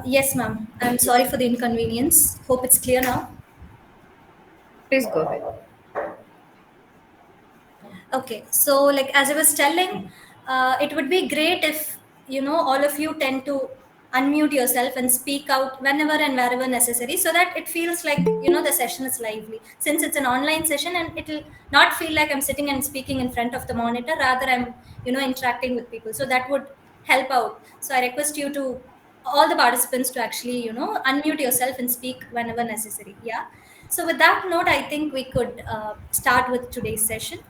Yes, ma'am. I'm sorry for the inconvenience. Hope it's clear now. Please go ahead. Okay, so like as I was telling, it would be great if all of you tend to unmute yourself and speak out whenever and wherever necessary, so that it feels like the session is lively. Since it's an online session, and it'll not feel like I'm sitting and speaking in front of the monitor. Rather, I'm interacting with people. So that would help out. So I request you to all the participants to actually unmute yourself and speak whenever necessary. Yeah. So with that note, I think we could start with today's session.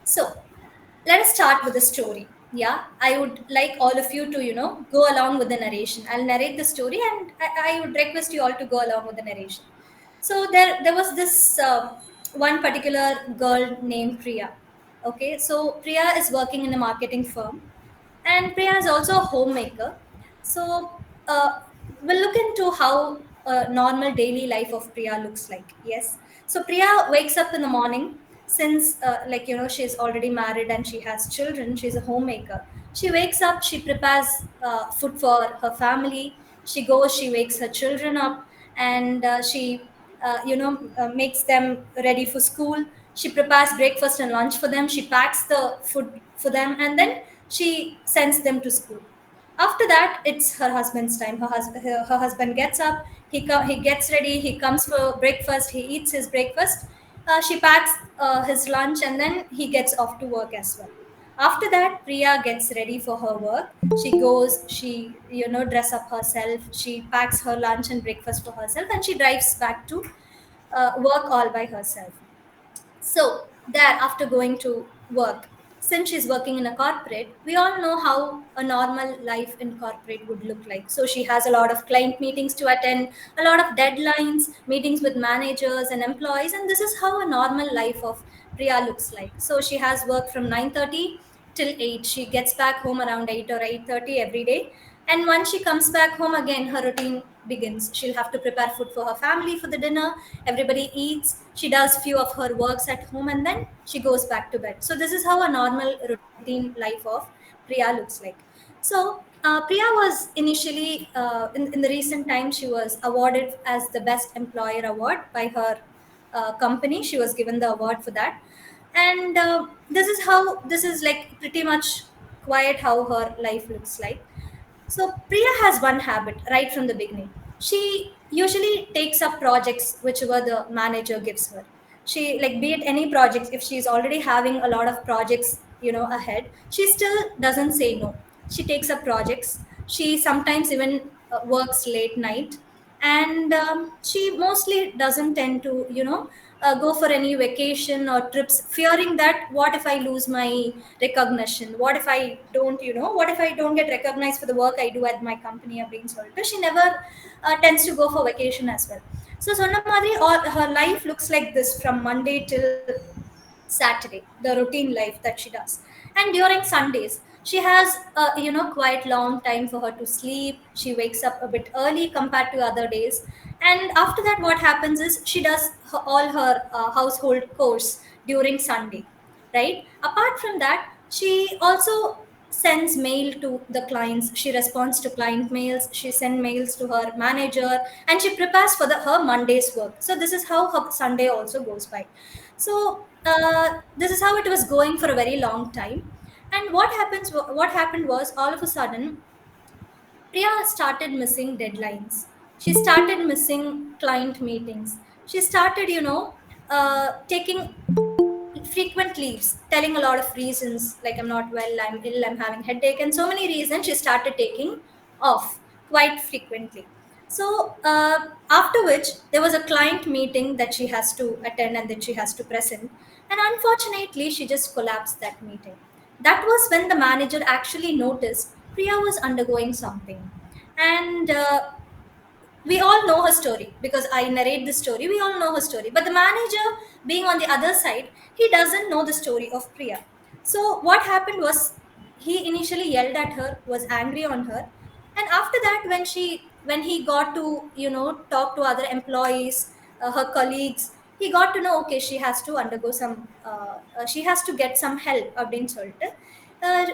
So let us start with the story. Yeah, I would like all of you to, go along with the narration. I'll narrate the story, and I would request you all to go along with the narration. So there was this one particular girl named Priya. Okay, so Priya is working in a marketing firm, and Priya is also a homemaker. So we'll look into how a normal daily life of Priya looks like. Yes. So Priya wakes up in the morning. Since she's already married and she has children, she's a homemaker. She wakes up, she prepares food for her family. She goes, she wakes her children up, and she makes them ready for school. She prepares breakfast and lunch for them. She packs the food for them, and then she sends them to school. After that, it's her husband's time. Her husband gets up, he gets ready, he comes for breakfast, he eats his breakfast. She packs his lunch, and then he gets off to work as well. After that, Priya gets ready for her work. She goes, she dress up herself, she packs her lunch and breakfast for herself, and she drives back to work all by herself. So, there, after going to work, since she's working in a corporate, we all know how a normal life in corporate would look like. So, she has a lot of client meetings to attend, a lot of deadlines, meetings with managers and employees, and this is how a normal life of Priya looks like. So, she has work from 9:30 till 8. She gets back home around 8 or 8:30 every day, and once she comes back home again, her routine begins. She'll have to prepare food for her family for the dinner. Everybody eats. She does few of her works at home, and then she goes back to bed. So this is how a normal routine life of Priya looks like. So Priya was initially in the recent times she was awarded as the best employer award by her company. She was given the award for that, and this is like pretty much quiet how her life looks like. So Priya has one habit right from the beginning. She usually takes up projects whichever the manager gives her. She, like, be it any project, if she's already having a lot of projects, ahead, she still doesn't say no. She takes up projects. She sometimes even works late night, and she mostly doesn't tend to go for any vacation or trips, fearing that what if I lose my recognition, what if I don't get recognized for the work I do at my company or being sold. She never tends to go for vacation as well. So Sonna Madri, all her life looks like this from Monday till Saturday, the routine life that she does. And during Sundays, she has a quite long time for her to sleep. She wakes up a bit early compared to other days. And after that, what happens is she does all her household chores during Sunday, right? Apart from that, she also sends mail to the clients. She responds to client mails. She sends mails to her manager, and she prepares for her Monday's work. So this is how her Sunday also goes by. So this is how it was going for a very long time. And what happened was, all of a sudden Priya started missing deadlines. She started missing client meetings. She started taking frequent leaves, telling a lot of reasons, like I'm not well, I'm ill, I'm having headache, and so many reasons she started taking off quite frequently. So after which there was a client meeting that she has to attend and that she has to present, and unfortunately she just collapsed that meeting. That was when the manager actually noticed Priya was undergoing something, and we all know her story because I narrate the story. We all know her story. But the manager, being on the other side, he doesn't know the story of Priya. So what happened was, he initially yelled at her, was angry on her, and after that, when he got to talk to other employees, her colleagues, he got to know, okay, she has to undergo some, she has to get some help.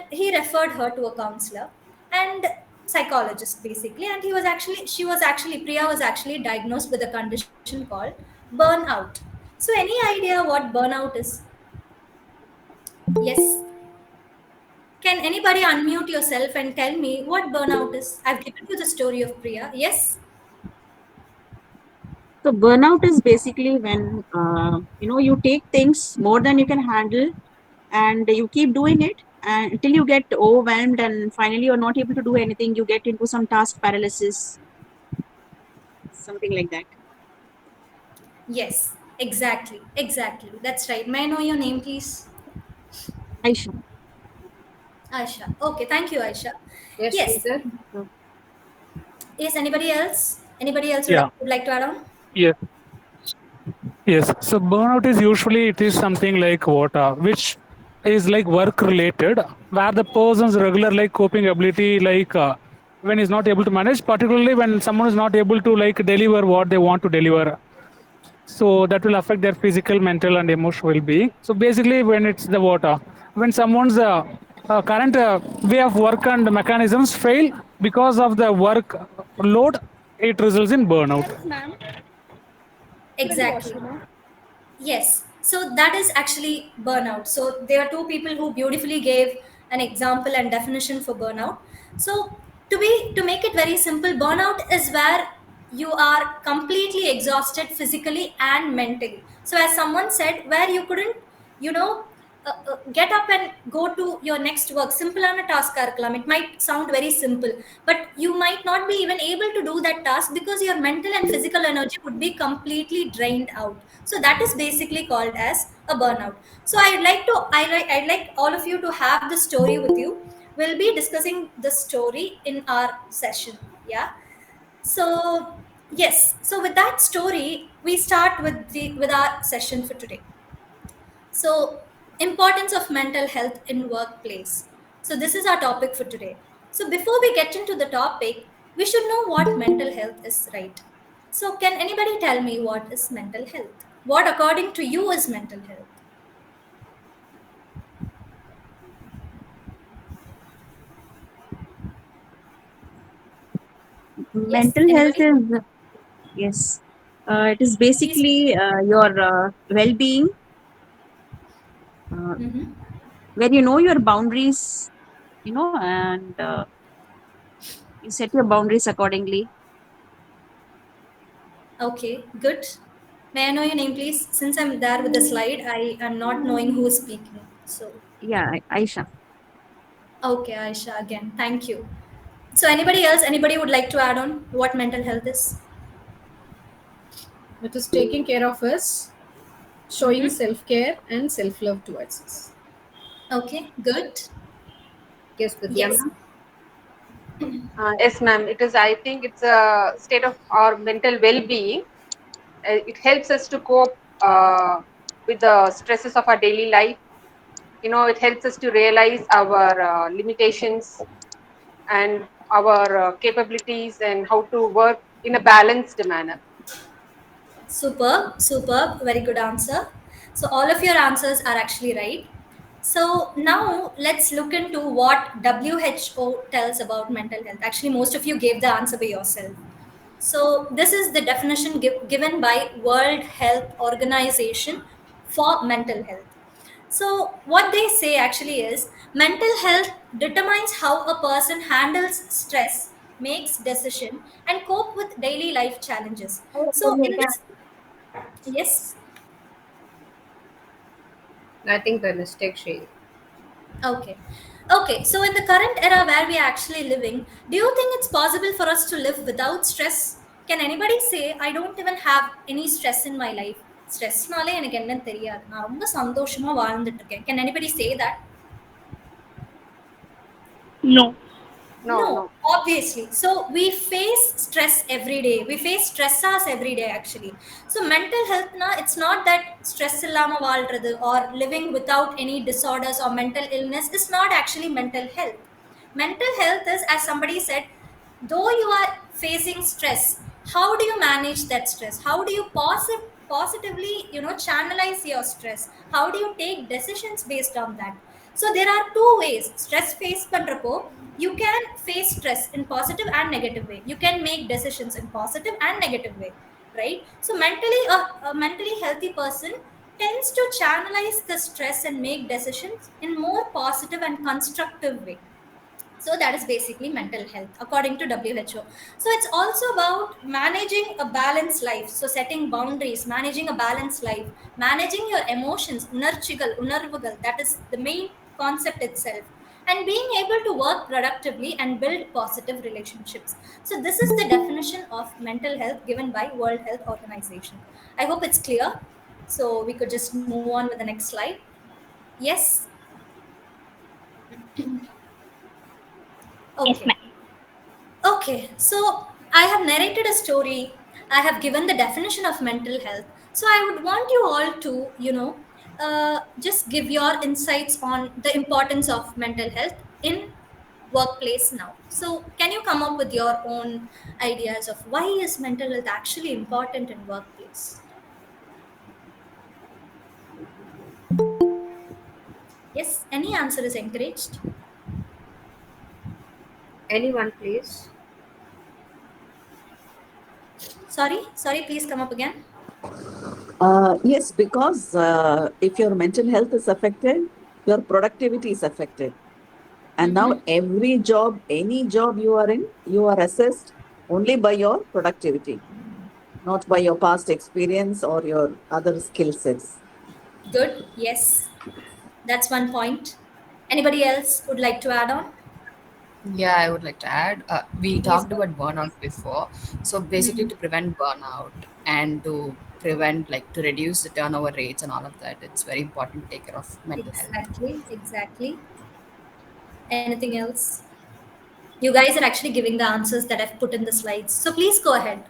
He referred her to a counselor, and psychologist basically, and Priya was actually diagnosed with a condition called burnout. So any idea what burnout is? Yes. Can anybody unmute yourself and tell me what burnout is? I've given you the story of Priya. Yes. So burnout is basically when you take things more than you can handle, and you keep doing it until you get overwhelmed, and finally you're not able to do anything. You get into some task paralysis, something like that. Yes, exactly. That's right. May I know your name, please? Aisha. Aisha. Okay, thank you, Aisha. Yes, Yes. Sridhar. So, Yes, anybody else? Anybody else Yeah. would like to add on? Yes. Yes. So burnout is usually it is something like what which is like work related, where the person's regular like coping ability when he's not able to manage, particularly when someone is not able to like deliver what they want to deliver. So that will affect their physical, mental, and emotional well-being. So basically, when it's the water, when someone's current way of work and mechanisms fail because of the work load, it results in burnout. Exactly. Yes. So that is actually burnout. So there are two people who beautifully gave an example and definition for burnout. So to make it very simple, burnout is where you are completely exhausted physically and mentally. So as someone said, where you couldn't, you know, get up and go to your next work. Simple on a task curriculum. It might sound very simple, but you might not be even able to do that task because your mental and physical energy would be completely drained out. So that is basically called as a burnout. So I'd like all of you to have the story with you. We'll be discussing the story in our session. Yeah. So yes. So with that story, we start with our session for today. So, importance of mental health in workplace. So, this is our topic for today. So, before we get into the topic, we should know what mental health is, right? So, can anybody tell me what is mental health? What, according to you, is mental health? Yes, mental health anybody? is, yes, it is Please. basically your well-being, uh, Mm-hmm. where you know your boundaries, and you set your boundaries accordingly. Okay, good. May I know your name, please? Since I'm there with the slide, I am not knowing who's speaking. So, Yeah, Aisha. okay, Aisha, again, thank you. So, anybody else? Anybody would like to add on what mental health is? It is taking care of us, showing Mm-hmm. self care and self love towards us. Okay, good. Yes, Vidya Yes. ma'am. Yes, ma'am. It is. I think it's a state of our mental well-being. It helps us to cope with the stresses of our daily life. It helps us to realize our limitations and our capabilities and how to work in a balanced manner. Superb, superb. Very good answer. So, all of your answers are actually right. So, now let's look into what WHO tells about mental health. Actually, most of you gave the answer by yourself. So, this is the definition given by World Health Organization for mental health. So, what they say actually is mental health determines how a person handles stress, makes decision, and cope with daily life challenges. So, in this, yes, I think the mistake she. okay, okay. So, in the current era where we are actually living, do you think it's possible for us to live without stress? Can anybody say I don't even have any stress in my life? ஸ்ட்ரெஸ்னாலே எனக்கு என்னன்னு தெரியாது நான் ரொம்ப சந்தோஷமா வாழ்ந்துட்டு இருக்கேன். Can anybody say that? No. No, No, no. obviously. So we face stress every day. We face stressors every day actually. So mental health na it's not that stress illama வாழ்றது or living without any disorders or mental illness is not actually mental health. Mental health is, as somebody said, though you are facing stress, how do you manage that stress? How do you positively channelize your stress? How do you take decisions based on that? So there are two ways. Stress face pandrapo, you can face stress in positive and negative way. You can make decisions in positive and negative way, right? So a mentally healthy person tends to channelize the stress and make decisions in more positive and constructive way. So that is basically mental health according to WHO. So it's also about managing a balanced life. So setting boundaries, managing a balanced life, managing your emotions, unarchigal, unarvugal, that is the main concept itself. And being able to work productively and build positive relationships. So this is the definition of mental health given by World Health Organization. I hope it's clear. So we could just move on with the next slide. Yes. Yes, Okay. ma'am. Okay, so I have narrated a story. I have given the definition of mental health. So I would want you all to, just give your insights on the importance of mental health in workplace now. So can you come up with your own ideas of why is mental health actually important in workplace? Yes, any answer is encouraged. Anyone, please? Sorry, please come up again. Yes, because if your mental health is affected, your productivity is affected. And now every job, any job you are in, you are assessed only by your productivity, not by your past experience or your other skill sets. Good, yes, that's one point. Anybody else would like to add on? Yeah, I would like to add. We Please talked go. about burnout before. So basically, to prevent burnout and to prevent, like, to reduce the turnover rates and all of that, it's very important to take care of mental health. Exactly. Anything else? You guys are actually giving the answers that I've put in the slides. So please go ahead.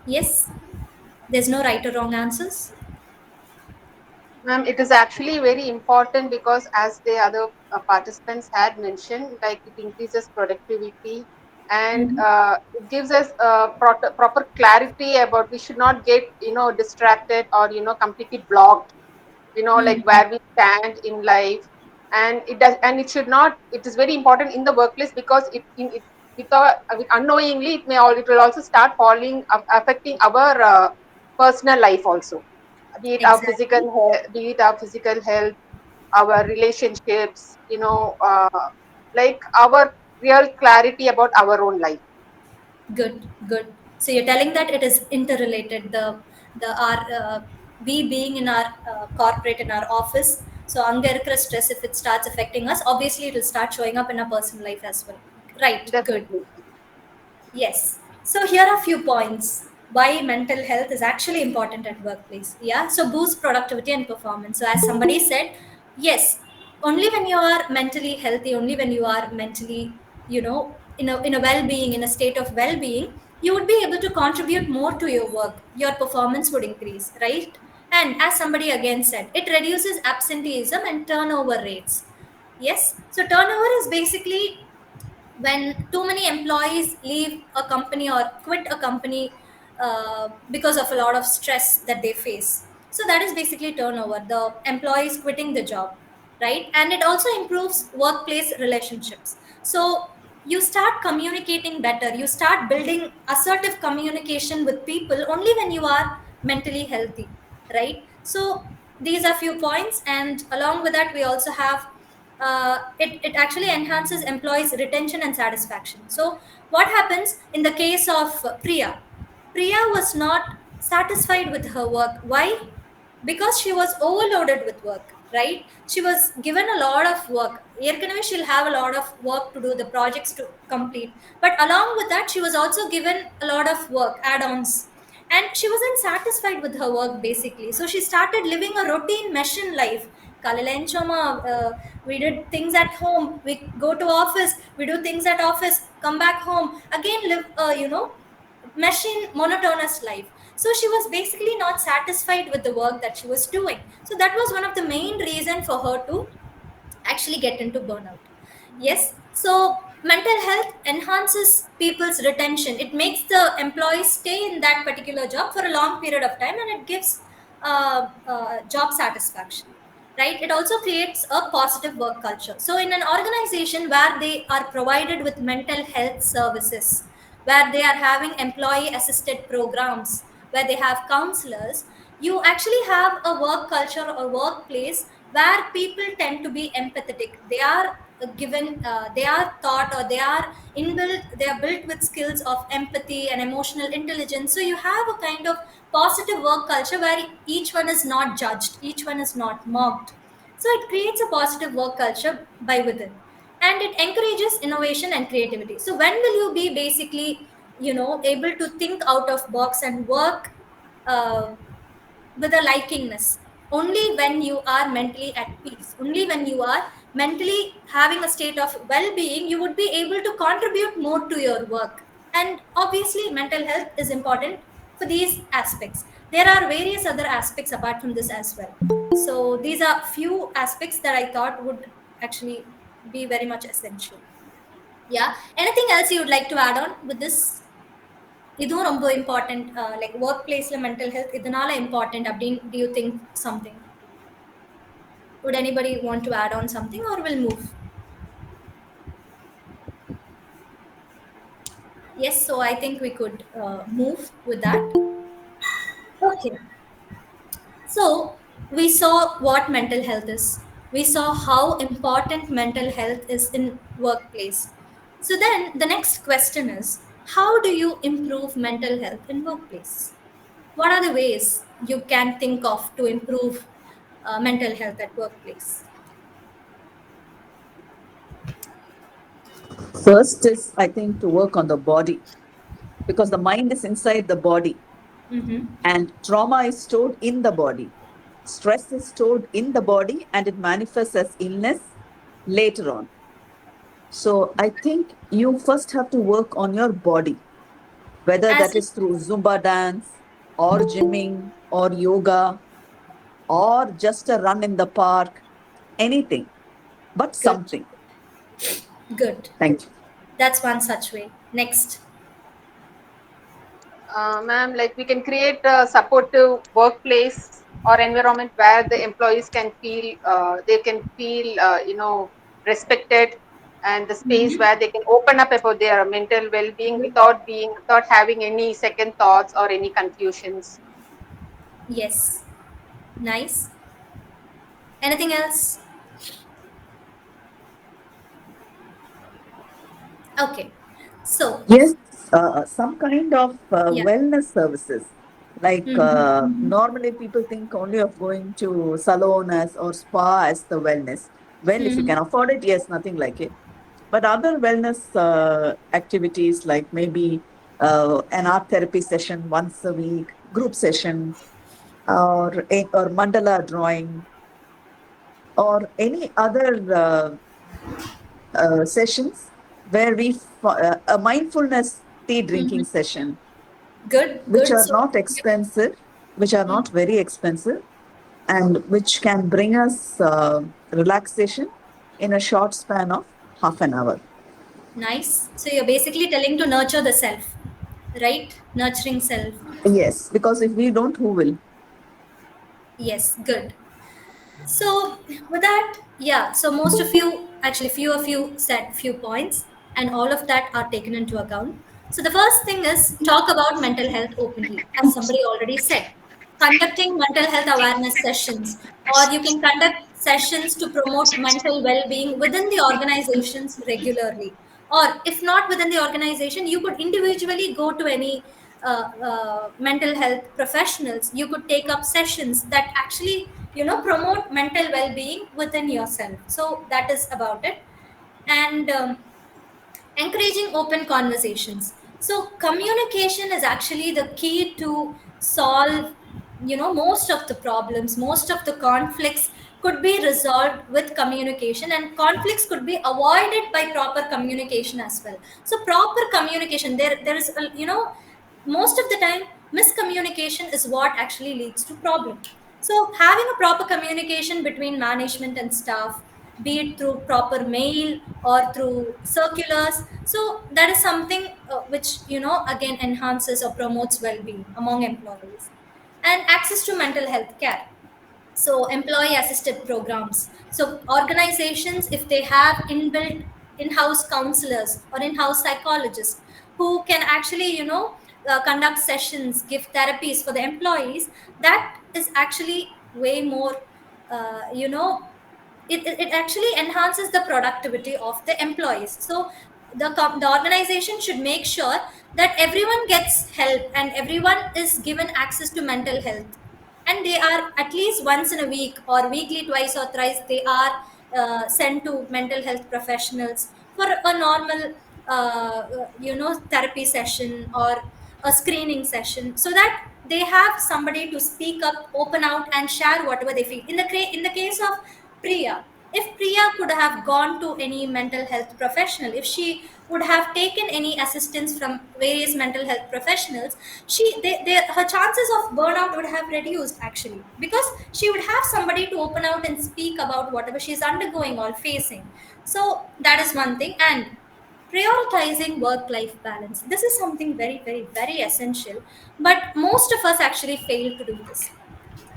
Yes, there's no right or wrong answers. Ma'am, it is actually very important because, as the other participants had mentioned, like it increases productivity and it gives us proper clarity about we should not get distracted or completely blocked, like where we stand in life, and it does, and it should not. It is very important in the workplace because it with unknowingly it will also start falling affecting our personal life also, Exactly. be it our physical health, our relationships, like our real clarity about our own life. Good. So you're telling that it is interrelated. The our we being in our corporate in our office. So anger stress, if it starts affecting us, obviously it will start showing up in our personal life as well. Right. Good. Definitely. Yes. So here are a few points why mental health is actually important at workplace. Yeah. So boost productivity and performance. So as somebody said, yes, only when you are mentally healthy, only when you are mentally, in a well-being, in a state of well-being, you would be able to contribute more to your work. Your performance would increase, right? And as somebody again said, it reduces absenteeism and turnover rates. Yes. So turnover is basically when too many employees leave a company or quit a company because of a lot of stress that they face. So that is basically turnover, the employees quitting the job, right? And it also improves workplace relationships. So you start communicating better, you start building assertive communication with people only when you are mentally healthy, right? So these are few points, and along with that we also have it actually enhances employees retention and satisfaction. So what happens in the case of Priya was not satisfied with her work. Why? Because she was overloaded with work, right? She was given a lot of work. Yerkanave, she'll have a lot of work to do, the projects to complete. But along with that, she was also given a lot of work, add-ons. And she wasn't satisfied with her work basically. So she started living a routine machine life. Kalila and Choma, we did things at home. We go to office. We do things at office. Come back home again. Live, machine monotonous life. So she was basically not satisfied with the work that she was doing. So that was one of the main reason for her to actually get into burnout. Yes. So mental health enhances people's retention. It makes the employees stay in that particular job for a long period of time, and it gives job satisfaction, right? It also creates a positive work culture. So in an organization where they are provided with mental health services, where they are having employee assisted programs, where they have counselors, you actually have a work culture or workplace where people tend to be empathetic. They are given, they are taught, or they are inbuilt, they are built with skills of empathy and emotional intelligence. So you have a kind of positive work culture where each one is not judged, each one is not mocked. So it creates a positive work culture by within, and it encourages innovation and creativity. So when will you be basically, able to think out of box and work uh, with a likingness? Only when you are mentally at peace, only when you are mentally having a state of well-being, you would be able to contribute more to your work. And obviously mental health is important for these aspects. There are various other aspects apart from this as well. So these are few aspects that I thought would actually be very much essential. Yeah, anything else you would like to add on with this? இதுவும் ரொம்ப important, like workplace la mental health இதனால important அப்படின்னு do you think something? Would anybody want to add on something, or we'll move? Yes, so I think we could move with that. Okay, so we saw what mental health is, we saw how important mental health is in workplace. So then the next question is, how do you improve mental health in workplace? What are the ways you can think of to improve mental health at workplace? First is, I think, to work on the body, because the mind is inside the body and trauma is stored in the body. Stress is stored in the body and it manifests as illness later on. So I think you first have to work on your body, whether As that is through Zumba dance or gymming or yoga or just a run in the park, anything, but something. Good. Thank you. That's one such way. Next. Ma'am, like we can create a supportive workplace or environment where the employees can feel, respected, and the space where they can open up about their mental well-being without having any second thoughts or any confusions. Yes. Nice. Anything else? Okay. So, Yes, some kind of yeah. wellness services. Like normally people think only of going to salon as or spa as the wellness. Well, if you can afford it, yes, nothing like it. But other wellness activities like maybe an art therapy session once a week, group session, or mandala drawing, or any other sessions where a mindfulness tea drinking session, Good, which good. are So, not expensive, which are not very expensive, and which can bring us relaxation in a short span of half an hour. nice. So you're basically telling to nurture the self, right? Nurturing self. Yes, because if we don't, who will? Yes, good. So with that, yeah. So most of you, actually, few of you said few points, and all of that are taken into account. So the first thing is talk about mental health openly, as somebody already said. Conducting mental health awareness sessions, or you can conduct sessions to promote mental well-being within the organizations regularly. Or if not within the organization, you could individually go to any mental health professionals. You could take up sessions that actually promote mental well-being within yourself. So that is about it. And encouraging open conversations. So communication is actually the key to solve most of the problems, most of the conflicts could be resolved with communication, and conflicts could be avoided by proper communication as well. So proper communication, there is most of the time miscommunication is what actually leads to problem. So having a proper communication between management and staff, be it through proper mail or through circulars, so that is something which again enhances or promotes well-being among employees. and access to mental health care. So employee assisted programs, so organizations, if they have inbuilt in-house counselors or in-house psychologists who can actually conduct sessions, give therapies for the employees, that is actually way more it actually enhances the productivity of the employees. So the organization should make sure that everyone gets help and everyone is given access to mental health, and they are at least once in a week or weekly twice or thrice they are sent to mental health professionals for a normal therapy session or a screening session, so that they have somebody to speak up, open out, and share whatever they feel. In the case of Priya, if Priya could have gone to any mental health professional, if she would have taken any assistance from various mental health professionals, her chances of burnout would have reduced actually, because she would have somebody to open out and speak about whatever she's undergoing or facing. So that is one thing. And prioritizing work life balance, this is something very, very, very essential, but most of us actually fail to do this.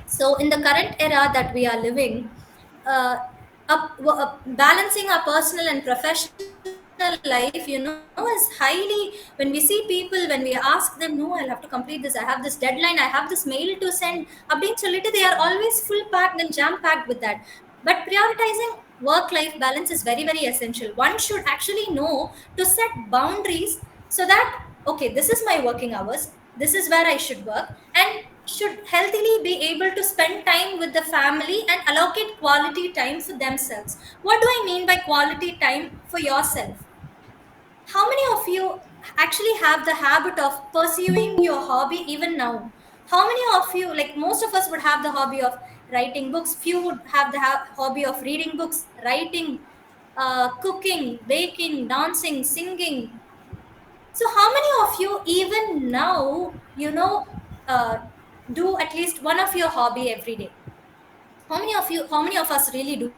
So, in the current era that we are living, balancing our personal and professional life, is highly, when we see people, when we ask them, no, I'll have to complete this, I have this deadline, I have this mail to send, they are always full packed and jam packed with that. But prioritizing work life balance is very, very essential. One should actually know to set boundaries, so that, okay, this is my working hours, this is where I should work, and should healthily be able to spend time with the family and allocate quality time for themselves. What do I mean by quality time for yourself? How many of you actually have the habit of pursuing your hobby even now? How many of you, like most of us, would have the hobby of writing books? Few would have the hobby of reading books, writing, cooking, baking, dancing, singing. So, how many of you even now, do at least one of your hobby every day? How many of you? How many of us really do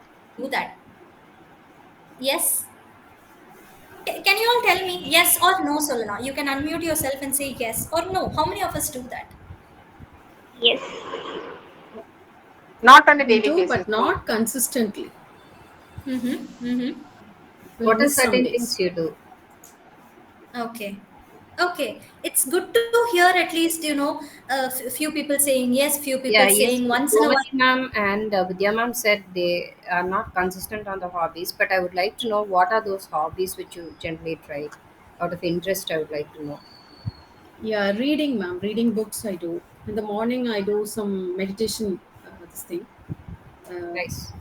that? Yes. Can you all tell me yes or no, Solana? You can unmute yourself and say yes or no. How many of us do that? Yes. Not on a We daily do, basis. but not consistently. We'll What are miss some certain days. things you do? Okay. Okay. It's good to hear at least, a few people saying yes, few people Yeah, yes. saying once in a while. Govati ma'am and Vidya ma'am said they are not consistent on the hobbies, but I would like to know what are those hobbies which you generally try out of interest. I would like to know. Yeah, reading, ma'am. Reading books, I do. In the morning, I do some meditation, this thing. Nice.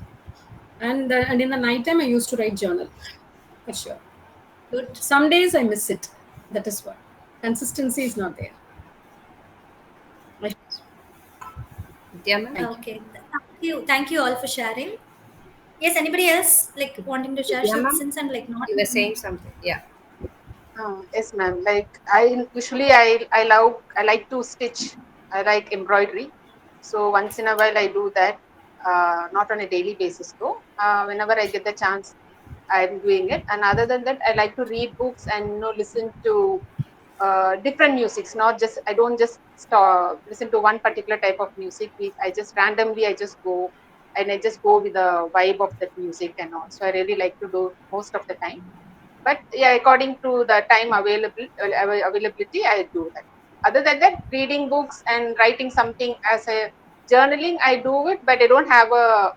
And in the nighttime, I used to write journal, for sure. Good. Some days I miss it. That is what. Consistency is not there. Vidya ma'am? Okay. Thank you all for sharing. Yes, anybody else like wanting to share? Vidya ma'am? Since I'm like not. You were saying something. Yeah. Yes, ma'am. Like I like to stitch. I like embroidery. So once in a while I do that. Not on a daily basis though. Whenever I get the chance, I'm doing it. And other than that, I like to read books and listen to different musics. Not just I don't just listen to one particular type of music. I just randomly I just go and I just go with the vibe of that music and all. So I really like to do most of the time. But yeah, according to the time availability, I do that. Other than that, reading books and writing something as a journaling, I do it, but I don't have a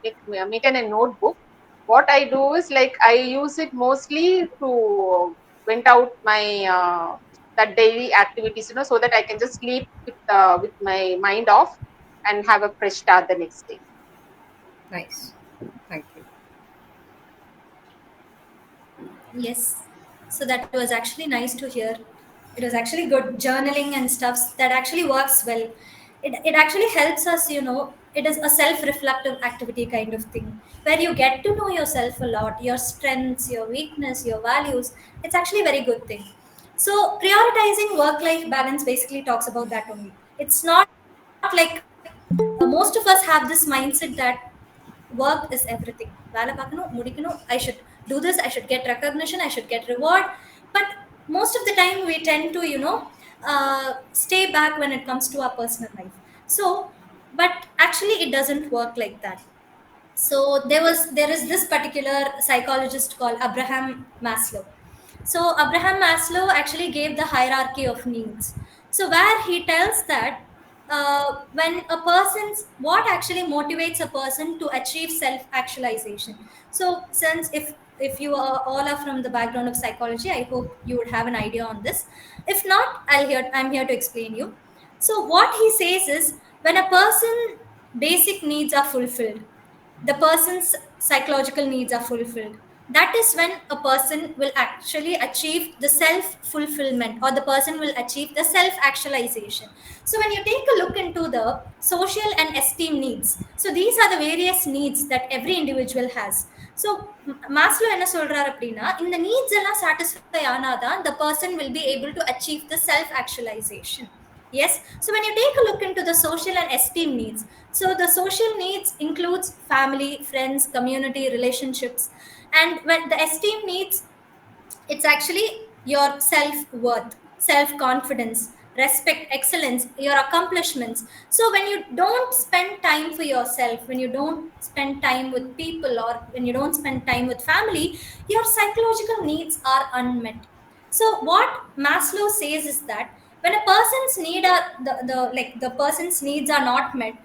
maintain a notebook. What I do is like I use it mostly to vent out my that daily activities, so that I can just sleep with my mind off and have a fresh start the next day. Nice. Thank you. Yes. So that was actually nice to hear. It was actually good journaling and stuff that actually works well. It actually helps us, it is a self-reflective activity kind of thing where you get to know yourself a lot, your strengths, your weakness, your values. It's actually a very good thing. So prioritizing work-life balance basically talks about that only. It's not like most of us have this mindset that work is everything. வேலை பார்க்கணும், முடிக்கணும், I should do this, I should get recognition, I should get reward. But most of the time we tend to, stay back when it comes to our personal life. So, but actually it doesn't work like that. So there is this particular psychologist called Abraham Maslow. So Abraham Maslow actually gave the hierarchy of needs, so where he tells that when a person's what actually motivates a person to achieve self actualization. So since if you are all are from the background of psychology, I hope you would have an idea on this. If not, I'm here to explain you. So what he says is, when a person basic needs are fulfilled, the person's psychological needs are fulfilled, that is when a person will actually achieve the self fulfillment, or the person will achieve the self actualization. So when you take a look into the social and esteem needs, so these are the various needs that every individual has. So Maslow என்ன சொல்றாரு அப்படின்னா, இந்த needs எல்லாம் satisfy ஆனாதான் the person will be able to achieve the self actualization. Yes. So when you take a look into the social and esteem needs, so the social needs includes family, friends, community, relationships, and when the esteem needs, it's actually your self-worth, self-confidence, respect, excellence, your accomplishments. So when you don't spend time for yourself, when you don't spend time with people, or when you don't spend time with family, your psychological needs are unmet. So what Maslow says is that when a person's need are the person's needs are not met,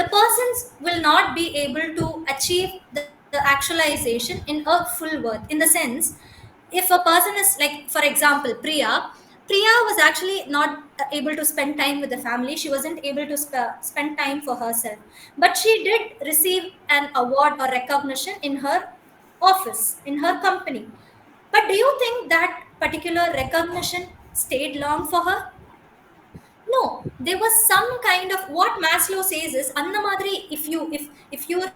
the persons will not be able to achieve the actualization in a full worth. In the sense, if a person is like, for example, Priya was actually not able to spend time with the family. She wasn't able to spend time for herself, but she did receive an award or recognition in her office, in her company. But do you think that particular recognition stayed long for her? No, there was some kind of, what Maslow says is, anna madri, if you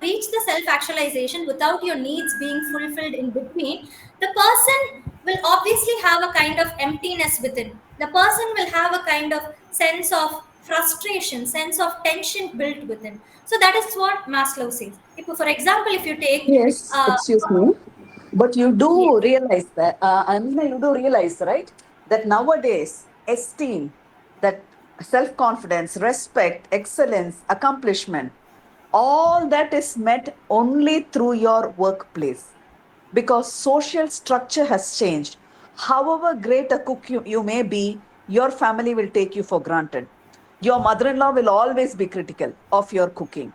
reach the self actualization without your needs being fulfilled in between, the person will obviously have a kind of emptiness within. The person will have a kind of sense of frustration, sense of tension built within. So that is what Maslow says. If, for example, if you take Yes, excuse me. But you do yes, realize that, Anjana, you do realize, right, that nowadays esteem, that self-confidence, respect, excellence, accomplishment, all that is met only through your workplace, because social structure has changed. However great a cook you may be, your family will take you for granted. Your mother-in-law will always be critical of your cooking.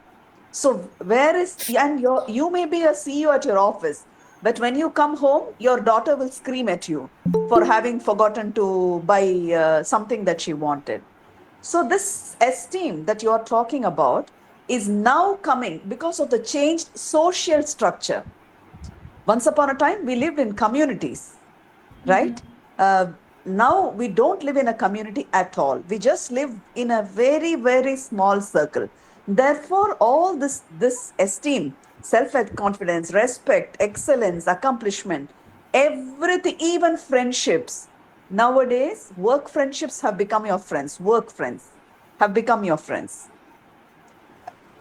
So where is, and you may be a CEO at your office, but when you come home, your daughter will scream at you for having forgotten to buy something that she wanted. So this esteem that you are talking about is now coming because of the changed social structure. Once upon a time, we lived in communities, right? Now we don't live in a community at all. We just live in a very, very small circle. Therefore, all this esteem, self-confidence, respect, excellence, accomplishment, everything, even friendships. Nowadays, work friendships have become your friends. Work friends have become your friends.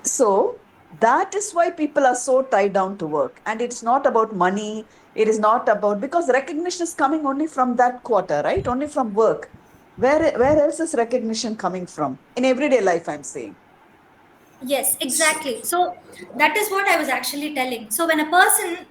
So that is why people are so tied down to work. And it's not about money. It is not about, because recognition is coming only from that quarter, right? Only from work. Where else is recognition coming from? In everyday life, I'm saying. yes, exactly. So that is what I was actually telling. So when a person,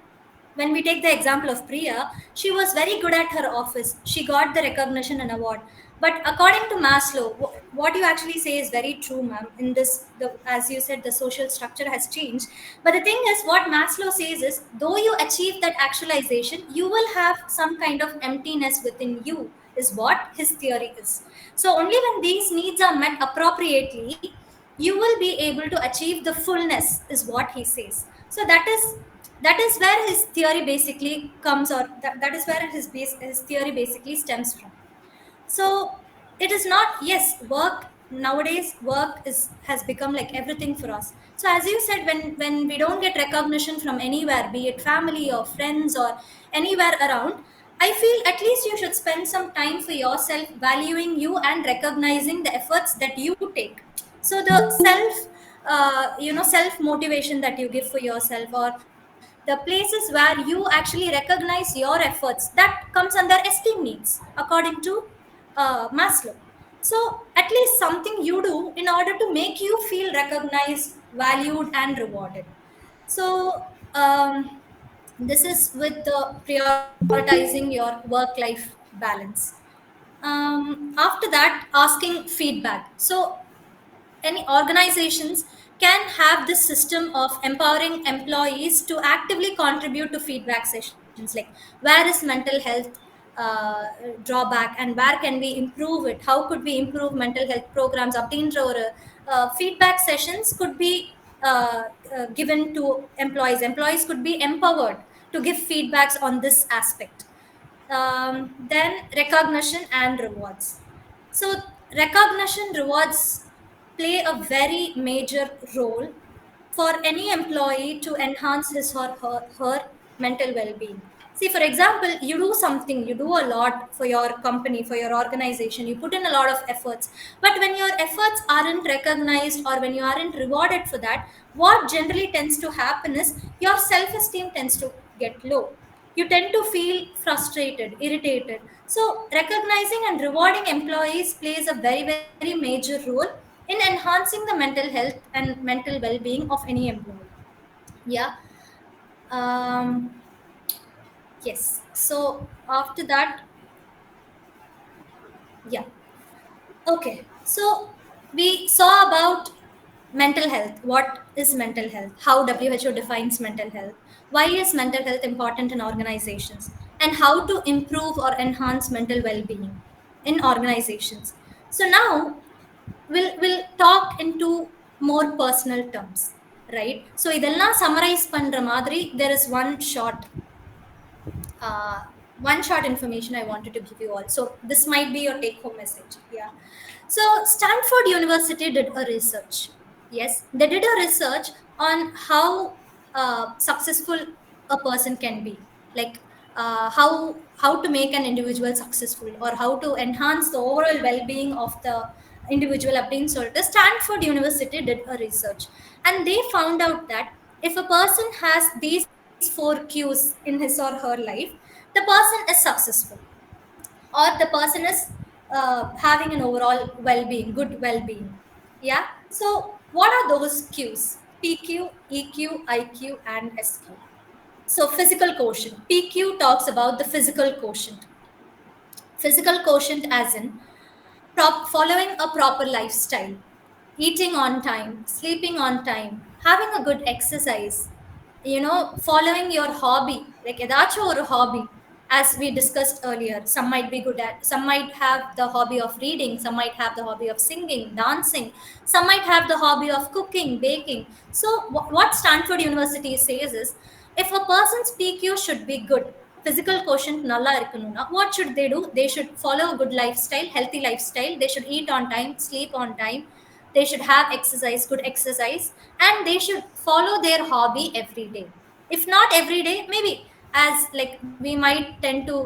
when we take the example of Priya, she was very good at her office. She got the recognition and award. But according to Maslow, what you actually say is very true, ma'am. In this, as you said, the social structure has changed. But the thing is, what Maslow says is, though you achieve that actualization, you will have some kind of emptiness within you, is what his theory is. So only when these needs are met appropriately, you will be able to achieve the fullness, is what he says. So that is where his theory basically comes, or that is where his theory basically stems from. So it is not, yes, work nowadays, work has become like everything for us. So as you said, when we don't get recognition from anywhere, be it family or friends or anywhere around, I feel at least you should spend some time for yourself, valuing you and recognizing the efforts that you take. So the self motivation that you give for yourself, or the places where you actually recognize your efforts, that comes under esteem needs according to Maslow. So at least something you do in order to make you feel recognized, valued, and rewarded. So this is with the prioritizing your work-life balance. After that, asking feedback. So any organizations can have this system of empowering employees to actively contribute to feedback sessions, like where is mental health uh, drawback and where can we improve it, how could we improve mental health programs அப்படின்ற ஒரு feedback sessions could be given to employees could be empowered to give feedbacks on this aspect. Then recognition and rewards. So recognition rewards play a very major role for any employee to enhance his or her mental well-being. See, for example, you do something, you do a lot for your company, for your organization, you put in a lot of efforts, but when your efforts aren't recognized or when you aren't rewarded for that, what generally tends to happen is your self-esteem tends to get low. You tend to feel frustrated, irritated. So recognizing and rewarding employees plays a very, very major role in enhancing the mental health and mental well-being of any employee. Yeah. um, yes, so after that, yeah, okay, so we saw about mental health. What is mental health? How WHO defines mental health? Why is mental health important in organizations? And how to improve or enhance mental well-being in organizations. So now we'll talk into more personal terms, right? So இதெல்லாம் summarize பண்ற மாதிரி there is uh, one short information I wanted to give you all. So this might be your take-home message. Yeah. So Stanford University did a research. Yes, they did a research on how successful a person can be, like how to make an individual successful or how to enhance the overall well-being of the individual. அப்படின்னு சொல்லிட்டு Stanford University did a research, and they found out that if a person has these four cues in his or her life, the person is successful, or the person is having an overall well-being, good well-being. Yeah. So what are those cues? PQ, EQ, IQ, and SQ. So physical quotient. PQ talks about the physical quotient. Physical quotient as in following a proper lifestyle, eating on time, sleeping on time, having a good exercise, following your hobby, like edacho or hobby. As we discussed earlier, some might be good at, some might have the hobby of reading, some might have the hobby of singing, dancing, some might have the hobby of cooking, baking. So what Stanford University says is, if a person's PQ should be good, physical quotient nalla irukkanuna, what should they do? They should follow a good lifestyle, healthy lifestyle. They should eat on time, sleep on time. They should have exercise, good exercise, and they should follow their hobby every day. If not every day, maybe, as like we might tend to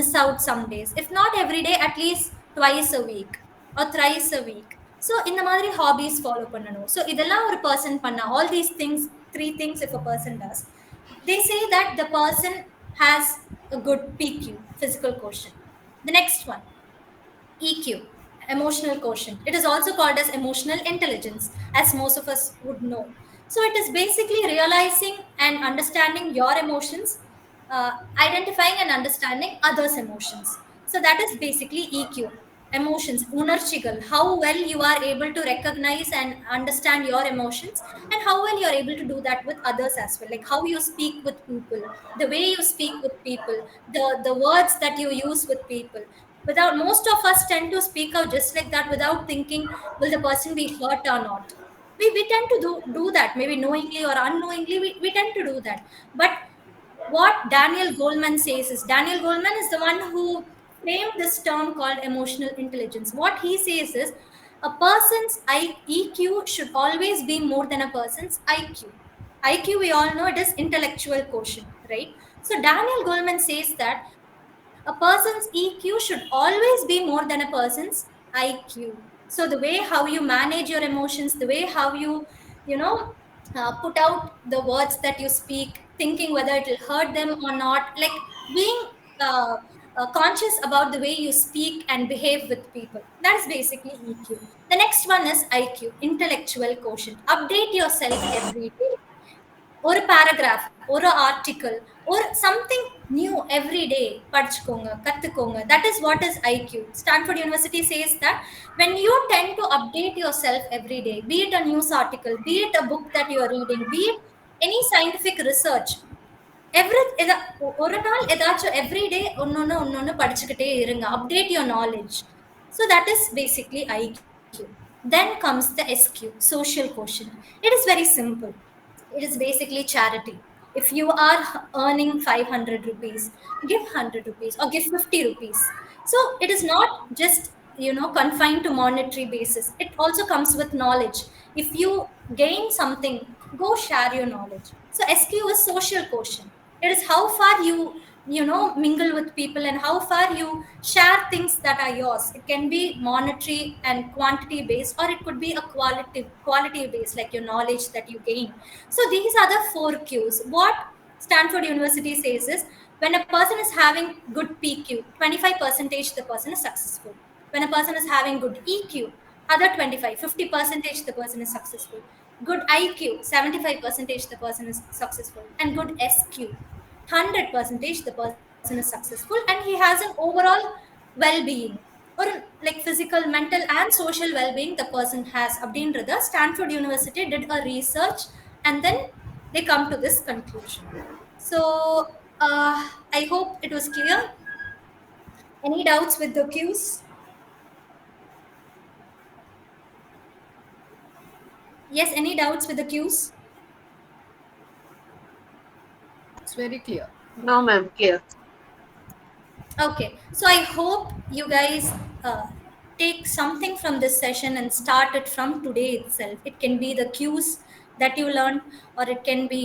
miss out some days. If not every day, at least twice a week or thrice a week. So in the மாதிரி hobbies follow பண்ணணும். So இதெல்லாம் ஒரு person பண்ணா, all these things, three things if a person does, they say that the person has a good PQ, physical quotient. The next one, EQ, emotional quotient. It is also called as emotional intelligence, as most of us would know. So it is basically realizing and understanding your emotions, identifying and understanding others' emotions. So that is basically EQ. Emotions, unarchigal, how well you are able to recognize and understand your emotions, and how well you are able to do that with others as well, like how you speak with people, the way you speak with people, the words that you use with people. Without, most of us tend to speak out just like that without thinking, will the person be hurt or not? We tend to do that, maybe knowingly or unknowingly, we tend to do that. But what Daniel Goleman says is, Daniel Goleman is the one who framed this term called emotional intelligence. What he says is, a person's EQ should always be more than a person's IQ. IQ, we all know it is intellectual quotient, right? So Daniel Goleman says that a person's EQ should always be more than a person's IQ. So the way how you manage your emotions, the way how you, you know, put out the words that you speak, thinking whether it will hurt them or not, like being conscious about the way you speak and behave with people. That is basically EQ. The next one is IQ, intellectual quotient. Update yourself every day. ஒரு paragraph, ஒரு article, ஒரு something new every day படிச்சுக்கோங்க, கத்துக்கோங்க. That is what is IQ. Stanford University says that when you tend to update yourself every day, be it a news article, be it a book that you are reading, be it any scientific research, ஒரு நாள் ஏதாச்சும் everyday ஒன்னொன்னு ஒன்னொன்னு படிச்சுக்கிட்டே இருங்க. Update your knowledge. So that is basically IQ. Then comes the SQ, social quotient. It is very simple. It is basically charity. If you are earning 500 rupees, give 100 rupees or give 50 rupees. So it is not just, confined to monetary basis. It also comes with knowledge. If you gain something, go share your knowledge. So SQ is social quotient. It is how far you mingle with people and how far you share things that are yours. It can be monetary and quantity based, or it could be a quality based, like your knowledge that you gain. So these are the 4 Qs. What Stanford University says is, when a person is having good PQ, 25% the person is successful. When a person is having good EQ, other 50% the person is successful. Good IQ, 75% the person is successful. And good SQ, 100% the person is successful, and he has an overall well-being, or like physical, mental and social well-being the person has. Abdinradha, Stanford University did a research and then they come to this conclusion. So I hope it was clear. Any doubts with the cues? Yes, any doubts with the cues? It's very clear. No, ma'am, clear. Okay, so I hope you guys take something from this session and start it from today itself. It can be the cues that you learned, or it can be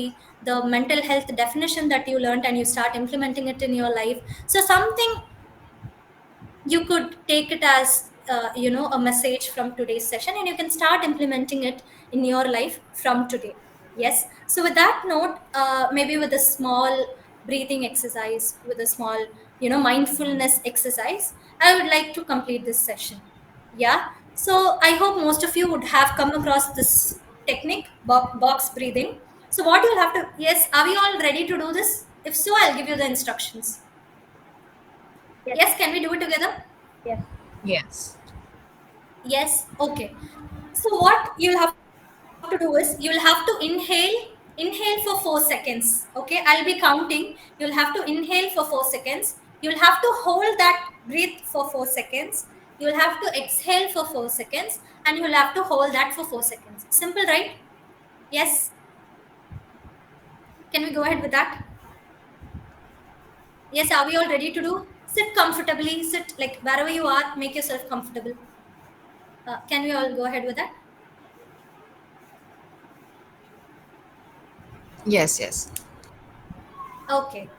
the mental health definition that you learned and you start implementing it in your life. So something you could take it as a message from today's session, and you can start implementing it in your life from today. Yes, so with that note, maybe with a small breathing exercise, with a small mindfulness exercise, I would like to complete this session. Yeah, so I hope most of you would have come across this technique, box breathing. So what you'll have to, yes, are we all ready to do this? If so, I'll give you the instructions. Yes, can we do it together? Yes. Yes, okay. So what you'll have to do is, you'll have to inhale for 4 seconds. Okay, I'll be counting. You'll have to inhale for 4 seconds. You'll have to hold that breath for 4 seconds. You'll have to exhale for 4 seconds, and you'll have to hold that for 4 seconds. Simple, right? Yes. Can we go ahead with that? Yes, are we all ready to do? Sit comfortably, sit like wherever you are, make yourself comfortable. Can we all go ahead with that? Yes, yes. Okay.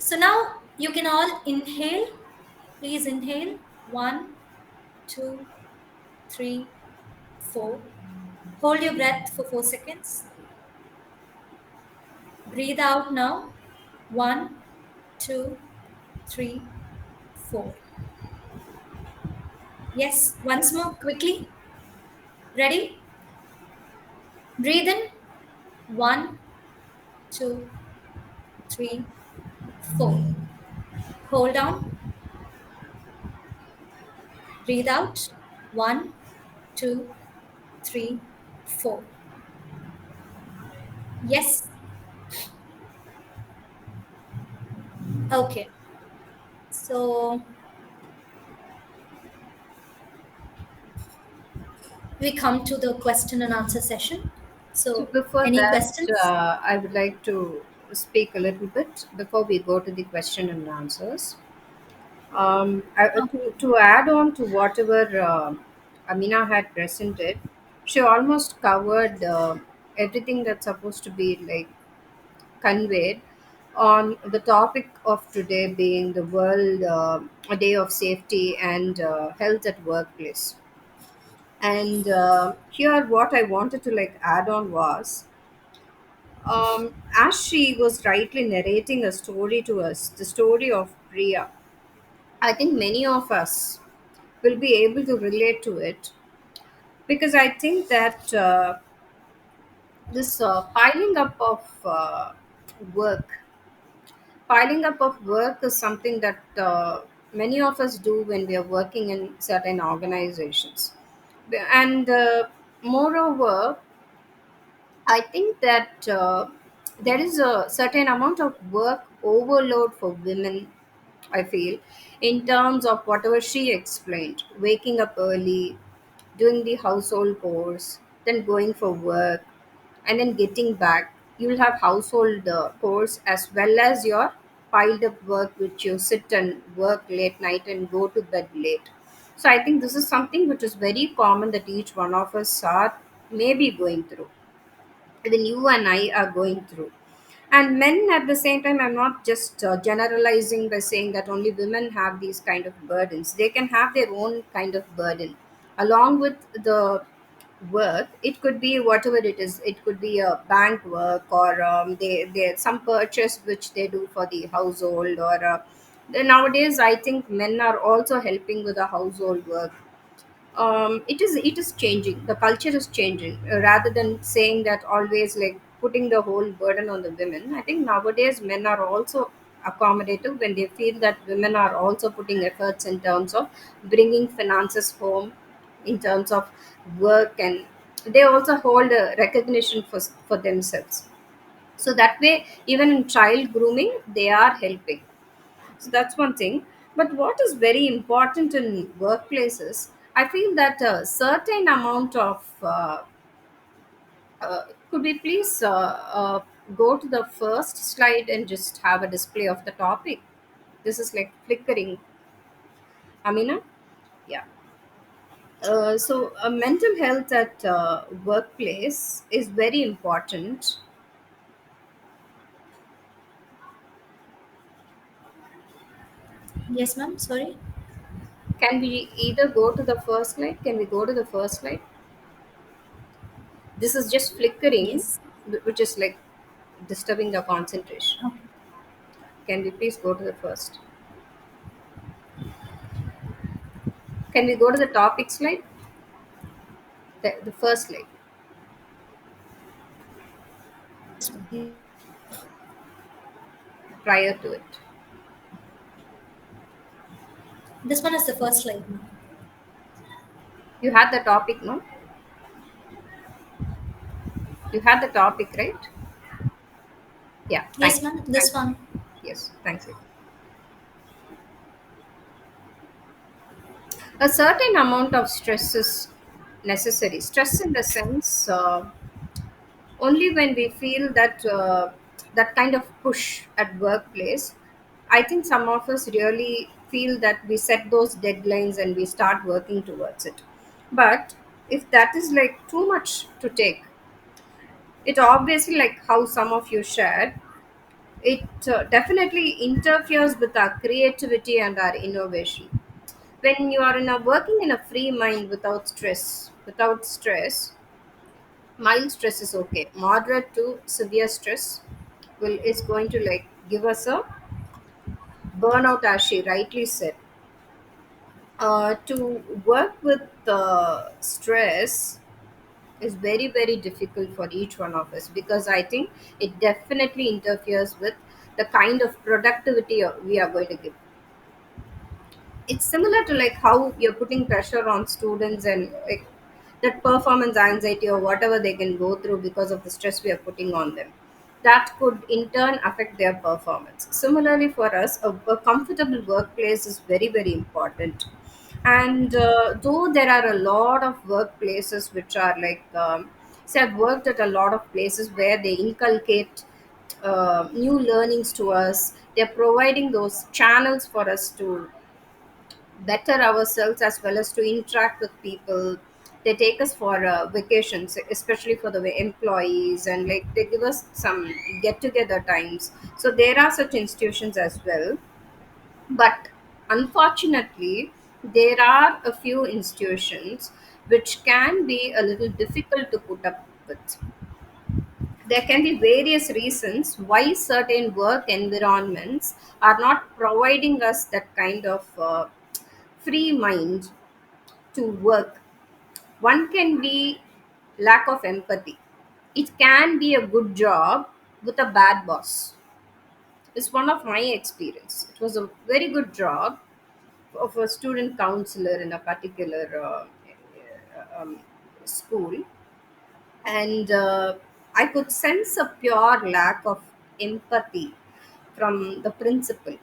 So now you can all inhale. Please inhale. 1, 2, 3, 4. Hold your breath for 4 seconds. Breathe out now. 1, 2, 3, 4. Yes, once more quickly. Ready? Breathe in. 1, 2, 3, 4. Hold down. Breathe out. 1, 2, 3, 4. Yes. Okay. So we come to the question and answer session. So So before any that, questions? I would like to speak a little bit before we go to the question and answers. To add on to whatever Amina had presented, she almost covered everything that's supposed to be like conveyed on the topic of today being the World a Day of Safety and Health at Workplace. And here, what I wanted to like add on was As she was rightly narrating a story to us, the story of Priya, I think many of us will be able to relate to it, because I think that this piling up of work, piling up of work is something that many of us do when we are working in certain organizations. And moreover, I think that there is a certain amount of work overload for women, I feel, in terms of whatever she explained, waking up early, doing the household chores, then going for work, and then getting back. You'll have household chores as well as your piled up work, which you sit and work late night and go to bed late. So I think this is something which is very common that each one of us are maybe going through, even you and I are going through. And men at the same time, I'm not just generalizing by saying that only women have these kind of burdens. They can have their own kind of burden along with the work. It could be whatever it is. It could be a bank work, or they some purchase which they do for the household, or then nowadays I think men are also helping with the household work. It is changing, the culture is changing, rather than saying that always like putting the whole burden on the women. I think nowadays men are also accommodative when they feel that women are also putting efforts in terms of bringing finances home, in terms of work, and they also hold a recognition for themselves. So that way, even in child grooming, they are helping. So that's one thing. But what is very important in workplaces, I feel that a certain amount of could we please go to the first slide and just have a display of the topic? This is like flickering, Amina. Yeah. So mental health at workplace is very important. Yes, ma'am. Sorry. Can we either go to the first slide? Can we go to the first slide? This is just flickering, Yes. which is like disturbing the concentration. Okay. Can we please go to the first? Can we go to the topic slide? The first slide, Yes, ma'am. prior to it. This one is the first slide, ma'am. You had the topic, no? You had the topic, right? Yeah, thank Yes, you. ma'am. Thank This you. one. Yes, thank you. A certain amount of stress is necessary. Stress in the sense, only when we feel that that kind of push at workplace, I think some of us really feel that we set those deadlines and we start working towards it. But if that is like too much to take, it obviously, like how some of you shared, it definitely interferes with our creativity and our innovation. When you are in a working in a free mind without stress, mild stress is okay. Moderate to severe stress will is going to like give us a burnout, as she rightly said. To work with stress is very very difficult for each one of us, because I think it definitely interferes with the kind of productivity we are going to give. It's similar to like how you're putting pressure on students, and like that performance anxiety or whatever they can go through because of the stress we are putting on them, that could in turn affect their performance. Similarly for us, a comfortable workplace is very very important. And though there are a lot of workplaces which are like say I've worked at a lot of places where they inculcate new learnings to us. They're providing those channels for us to better ourselves as well as to interact with people. They take us for vacations, especially for the employees, and like they give us some get together times. So there are such institutions as well. But unfortunately, there are a few institutions which can be a little difficult to put up with. there can be various reasons why certain work environments are not providing us that kind of free mind to work. One can be lack of empathy. It can be a good job with a bad boss. It's one of my experience. It was a very good job of a student counselor in a particular school, and I could sense a pure lack of empathy from the principal.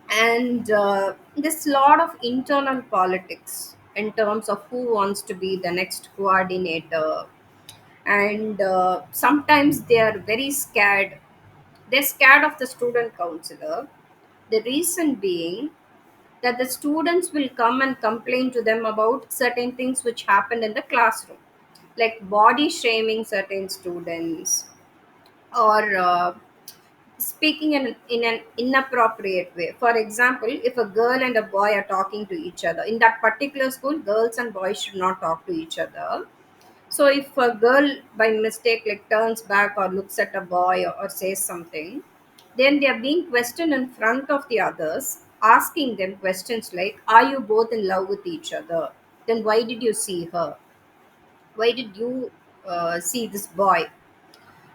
And there's a lot of internal politics in terms of who wants to be the next coordinator, and sometimes they are very scared. They're scared of the student counselor. The reason being that the students will come and complain to them about certain things which happened in the classroom, like body shaming certain students, or speaking in an inappropriate way. For example, if a girl and a boy are talking to each other in that particular school, girls and boys should not talk to each other. So if a girl by mistake like turns back or looks at a boy, or says something, then they are being questioned in front of the others, asking them questions like, are you both in love with each other? Then why did you see her? Why did you see this boy?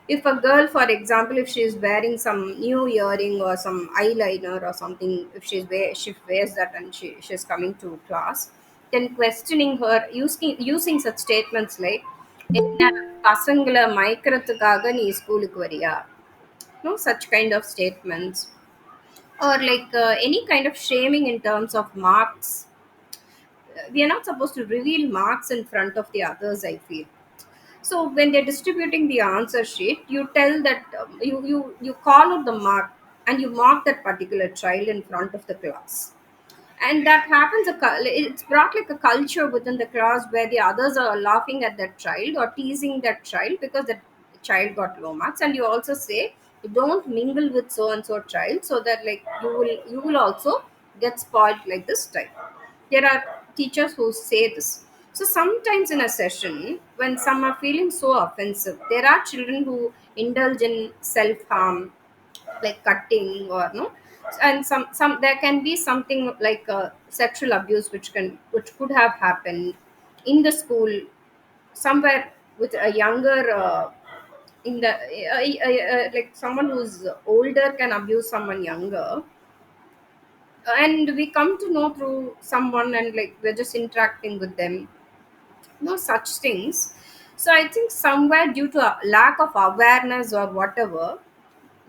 If a girl, for example, if she is wearing some new earring or some eyeliner or something, if she wears that and she's coming to class, then questioning her, using such statements like, என்ன பசங்களை மயக்கிறதுக்காக நீ ஸ்கூலுக்கு வரியா? No, such kind of statements. Or like any kind of shaming in terms of marks. We are not supposed to reveal marks in front of the others, I feel. So when they're distributing the answer sheet, you tell that you call out the mark, and you mark that particular child in front of the class. And that happens, it's brought like a culture within the class where the others are laughing at that child or teasing that child because that child got low marks. And you also say, you don't mingle with so and so child, so that like you will also get spoiled like this type. There are teachers who say this. So sometimes in a session, when some are feeling so offensive, there are children who indulge in self harm, like cutting or no. And some there can be something like sexual abuse which could have happened in the school somewhere with a younger in the like someone who's older can abuse someone younger, and we come to know through someone, and like we're just interacting with them, no such things. So I think somewhere due to a lack of awareness or whatever,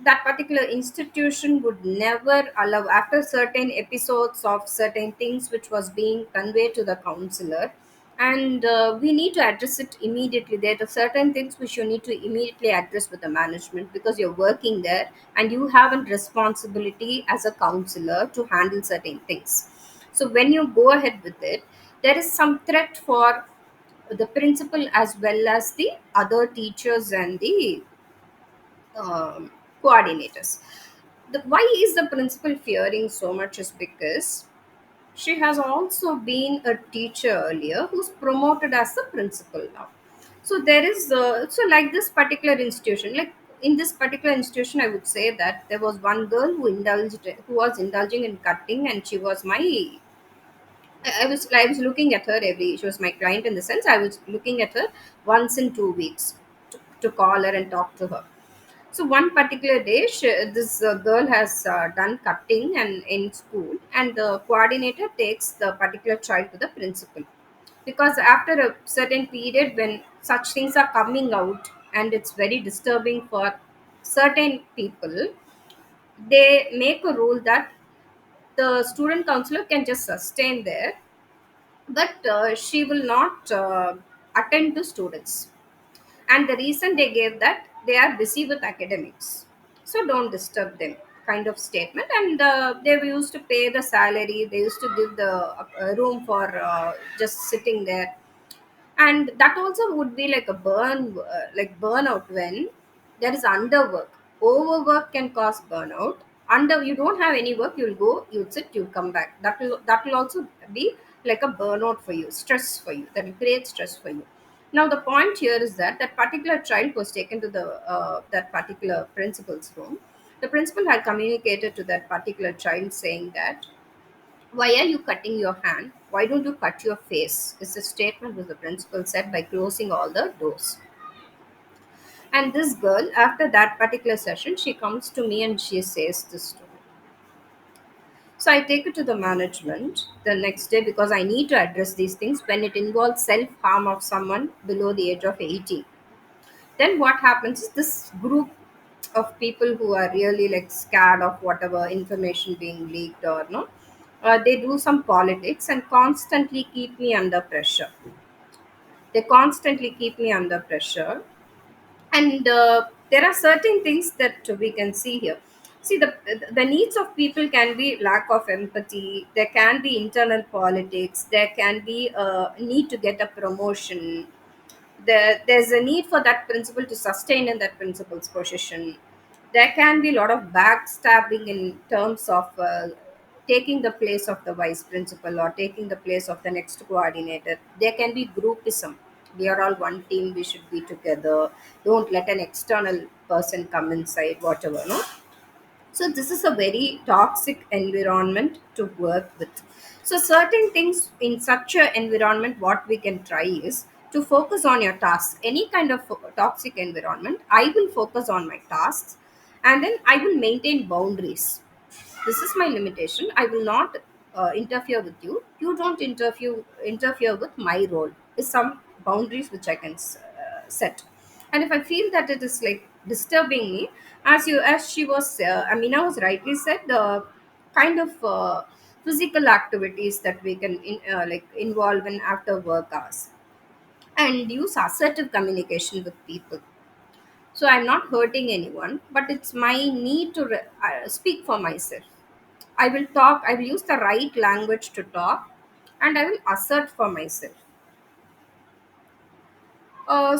that particular institution would never allow, after certain episodes of certain things which was being conveyed to the counselor. And we need to address it immediately. There are certain things which you need to immediately address with the management, because you're working there and you have a responsibility as a counselor to handle certain things. So when you go ahead with it, there is some threat for the principal as well as the other teachers and the um, coordinators. Why is the principal fearing so much is because she has also been a teacher earlier who's promoted as the principal now. So there is so like this particular institution, like in this particular institution, I would say that there was one girl who was indulging in cutting, and she was my. I was looking at her every. She was my client in the sense I was looking at her once in 2 weeks to call her and talk to her. So one particular day, this girl has done cutting and in school, and the coordinator takes the particular child to the principal, because after a certain period, when such things are coming out and it's very disturbing for certain people, they make a rule that the student counselor can just sustain there, but she will not attend to students. And the reason they gave that, they are busy with academics, so don't disturb them, kind of statement. And they used to pay the salary, they used to give the room for just sitting there. And that also would be like a like burnout when there is underwork. Overwork can cause burnout. Under, you don't have any work, you'll go, you'll sit, you'll come back, that will also be like a burnout for you, stress for you, that will create stress for you. Now the point here is that that particular child was taken to the that particular principal's room. The principal had communicated to that particular child saying that, why are you cutting your hand? Why don't you cut your face? Is a statement which the principal said by closing all the doors. And this girl, after that particular session, she comes to me and she says this to me. So I take it to the management the next day because I need to address these things when it involves self harm of someone below the age of 18. Then what happens is this group of people who are really like scared of whatever information being leaked or no, they do some politics and constantly keep me under pressure. They constantly keep me under pressure, and there are certain things that we can see here. See, the needs of people can be lack of empathy. There can be internal politics. There can be a need to get a promotion. There's a need for that principal to sustain in that principal's position. There can be a lot of backstabbing in terms of taking the place of the vice principal or taking the place of the next coordinator. There can be groupism. We are all one team, we should be together. Don't let an external person come inside, whatever, no? So this is a very toxic environment to work with. So certain things in such an environment, what we can try is to focus on your task. Any kind of toxic environment, I will focus on my tasks, and then I will maintain boundaries. This is my limitation. I will not interfere with you. You don't interfere with my role. Is some boundaries which I can set. And if I feel that it is like disturbing me, as she was Amina was rightly said, the kind of physical activities that we can like involve in after work hours, and use assertive communication with people. So I'm not hurting anyone, but it's my need to speak for myself. I will talk, I will use the right language to talk, and I will assert for myself.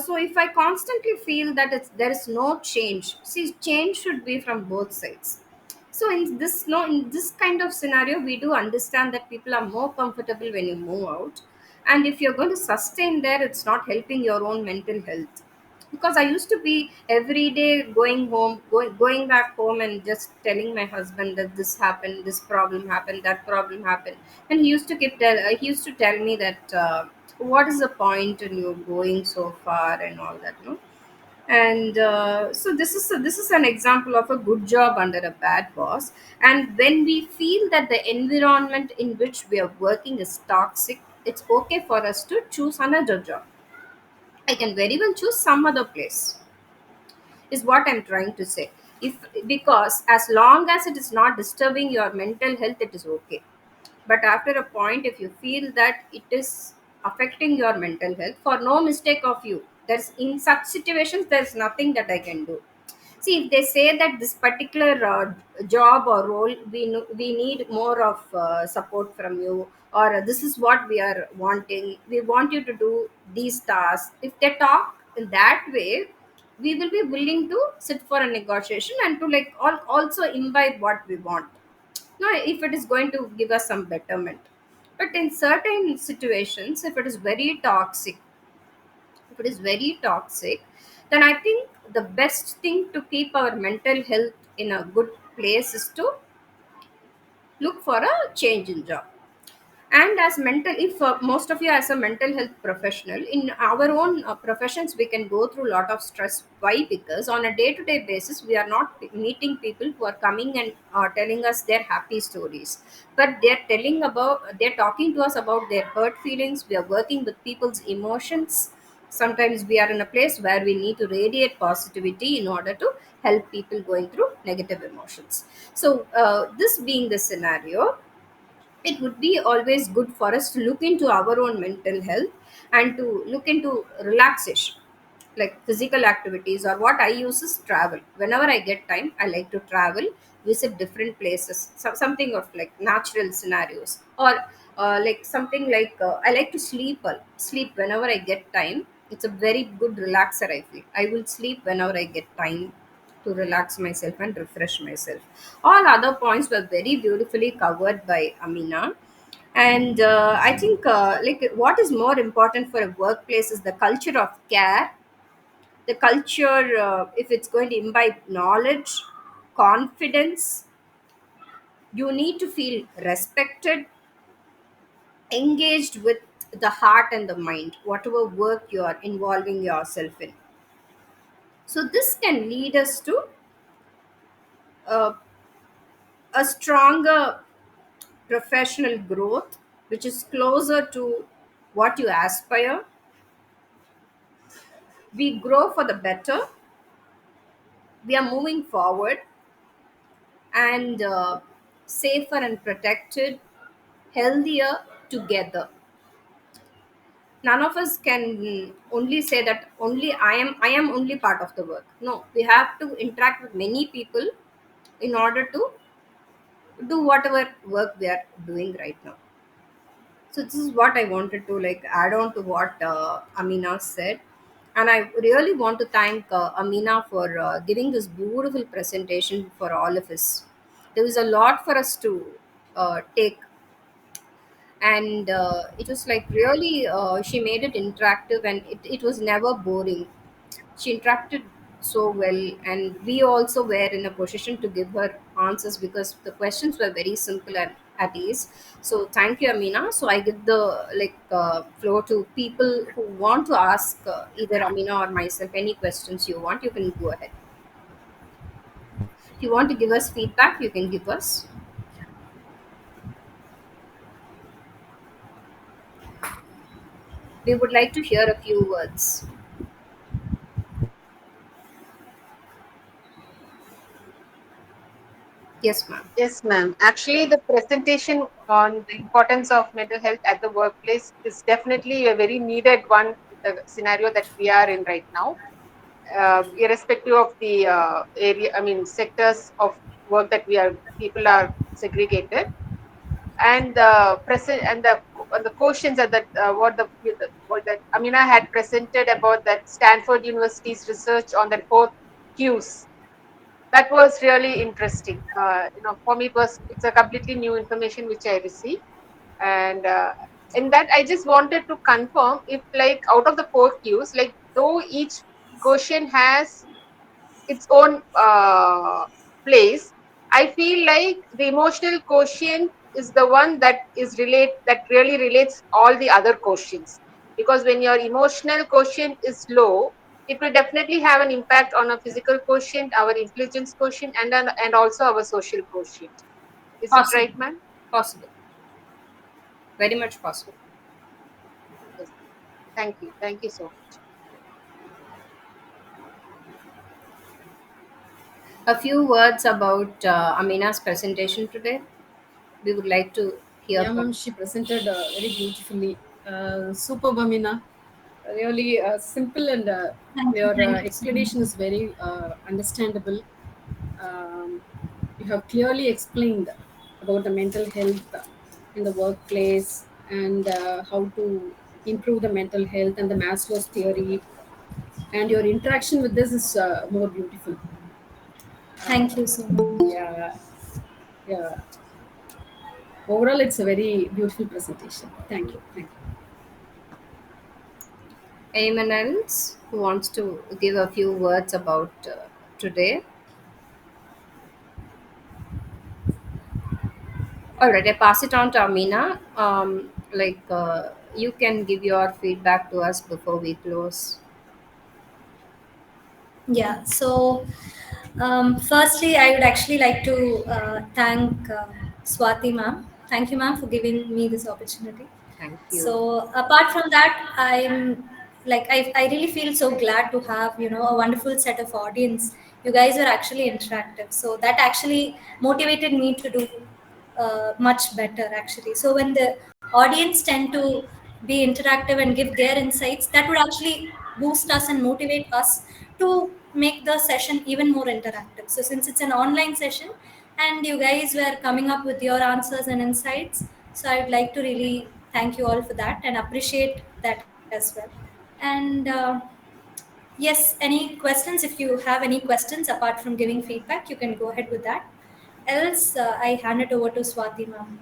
So if I constantly feel that there is no change, see, change should be from both sides. So in this no in this kind of scenario, we do understand that people are more comfortable when you move out, and if you're going to sustain there, it's not helping your own mental health. Because I used to be every day going back home and just telling my husband that this happened, this problem happened, that problem happened, and he used to tell me that what is the point in you going so far and all that, no? And so this is an example of a good job under a bad boss. And when we feel that the environment in which we are working is toxic, it's okay for us to choose another job. I can very well choose some other place, is what I'm trying to say. If Because as long as it is not disturbing your mental health, it is okay. But after a point, if you feel that it is affecting your mental health, for no mistake of you, there's in such situations there's nothing that I can do. See, if they say that this particular job or role, we need more of support from you, or this is what we are wanting, we want you to do these tasks. If they talk in that way, we will be willing to sit for a negotiation and to like also imbibe what we want. No, if it is going to give us some betterment. But in certain situations, if it is very toxic, then I think the best thing to keep our mental health in a good place is to look for a change in job. And as mental if most of you as a mental health professional in our own professions, we can go through a lot of stress. Why? Because on a day to day basis, we are not meeting people who are coming and telling us their happy stories, but they're talking to us about their hurt feelings. We are working with people's emotions. Sometimes we are in a place where we need to radiate positivity in order to help people going through negative emotions. So this being the scenario, it would be always good for us to look into our own mental health and to look into relaxation, like physical activities. Or what I use is travel. Whenever I get time, I like to travel, visit different places, something of like natural scenarios, or like something like I like to sleep whenever I get time. It's a very good relaxer. I feel I will sleep whenever I get time to relax myself and refresh myself. All other points were very beautifully covered by Amina. And I think like what is more important for a workplace is the culture of care. The culture, if it's going to imbibe knowledge, confidence, you need to feel respected, engaged with the heart and the mind, whatever work you are involving yourself in. So this can lead us to uh, a stronger professional growth, which is closer to what you aspire. We grow for the better, we are moving forward, and safer and protected, healthier together. None of us can only say that only I am only part of the work. No, we have to interact with many people in order to do whatever work we are doing right now. So this is what I wanted to like add on to what Amina said. And I really want to thank Amina for giving this beautiful presentation for all of us. There was a lot for us to take, and it was like really she made it interactive, and it was never boring. She interacted so well, and we also were in a position to give her answers because the questions were very simple and at ease. So thank you, Amina. So I give the floor to people who want to ask either Amina or myself any questions you want. You can go ahead. If you want to give us feedback, you can give us. We would like to hear a few words. Yes, ma'am. Yes, ma'am. Actually, the presentation on the importance of mental health at the workplace is definitely a very needed one in the scenario that we are in right now. Irrespective of the area, I mean, sectors of work that we are, people are segregated, and the present and the questions that what that Amina had presented about that Stanford University's research on that four cues, that was really interesting. For me, it's a completely new information which I received, and in that I just wanted to confirm if, like, out of the four cues, like, though each question has its own place, I feel like the emotional quotient is the one that really relates all the other questions, because when your emotional quotient is low, it will definitely have an impact on our physical quotient, our intelligence quotient, and also our social quotient. Is it right, Possible. ma'am? Possible. Very much possible. Yes. Thank you so much. A few words about Amina's presentation today. We would like to hear Yeah, from. ma'am, she presented very beautifully. Superb, Amina. Really simple, and Thank you. your Thank you so much. explanation is very understandable. Um, you have clearly explained about the mental health in the workplace, and how to improve the mental health and the Maslow's theory. And your interaction with this is more beautiful. Thank you so much. Yeah, yeah. Overall, it's a very beautiful presentation. Thank you. Thank you. Anyone else who wants to give a few words about today? All right, I pass it on to Amina. You can give your feedback to us before we close. Yeah. So, firstly, I would actually like to thank Swati ma'am. Thank you, ma'am, for giving me this opportunity. Thank you. So, apart from that, I really feel so glad to have, a wonderful set of audience. You guys are actually interactive. So, that actually motivated me to do much better, actually. So, when the audience tend to be interactive and give their insights, that would actually boost us and motivate us to make the session even more interactive. So since it's an online session and you guys were coming up with your answers and insights, so I would like to really thank you all for that and appreciate that as well. And yes, any questions? If you have any questions apart from giving feedback, you can go ahead with that. Else, I hand it over to Swati ma'am.